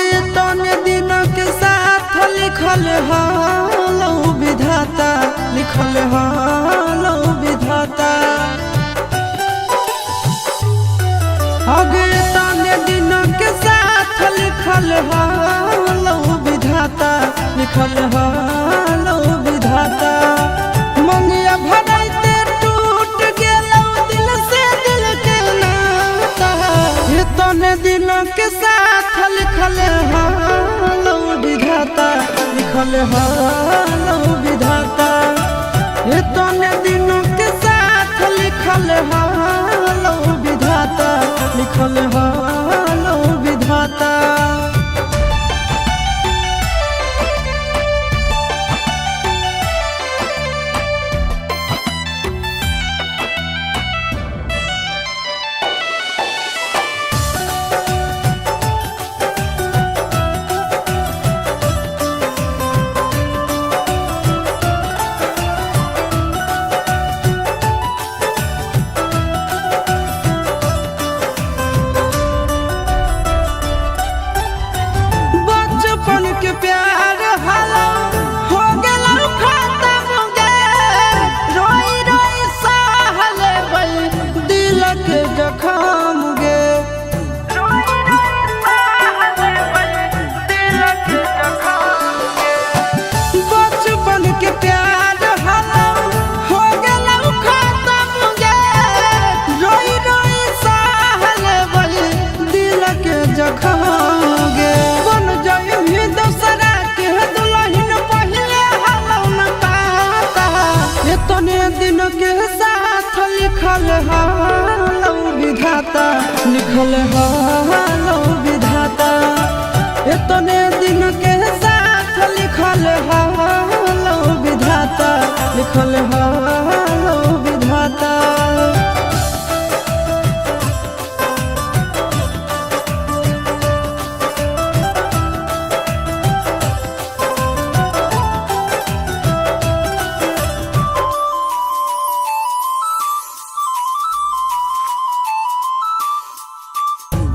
तने दिन के साथ लिखल हालो विधाता, लिखल हालो विधाता। आगे तने दिन के साथ लिखल हालो विधाता, लिखल हालो विधाता। मंगिया भराइते टूट गेलो दिल से दिल के नाता, ये तने दिन के साथ लिखल हालो विधाता, लिखल हालो विधाता। ये तने दिन के साथ लिखल हालो विधाता, लिखल हालो विधाता। के प्यार हलो हो गेलो खत्म गे, रोई रोई सहले बई दिल के जखम गे, रोई रोई सहले बई दिल के जखम गे। बचपन के प्यार हलो हो गेलो खत्म गे, रोई रोई सहले बई दिल के जखम गे। बन जाई दूसरा के दुल्हन पहले हालो न पाता, ये तने दिन के साथ लिखल हालो विधाता, लिखल हालो विधाता। ये तने दिन के साथ लिखल हालो विधाता, लिखल हालो विधाता।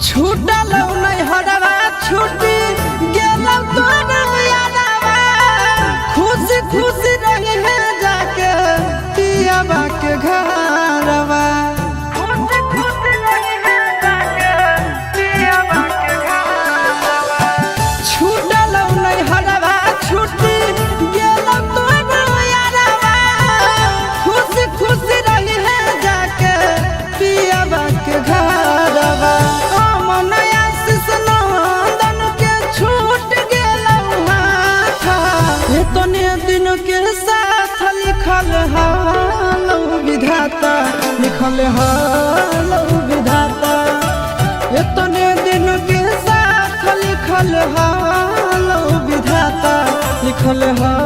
छूटल नहीं हरवा छूटी गेलौ तोर यादवा, खुशी खुशी रही है जाके पियाबा के घरवा, खुशी खुशी रही है जाके पियाबा के घरवा। छूटल नहीं हरवा छूटी गेलौ तोर यादवा, खुशी खुशी रही है जाके पियाबा के घरवा। तने दिन के साथ लिखल हालो विधाता, लिखल हालो विधाता। ये तने दिन के साथ लिखल हालो विधाता, लिखल हालो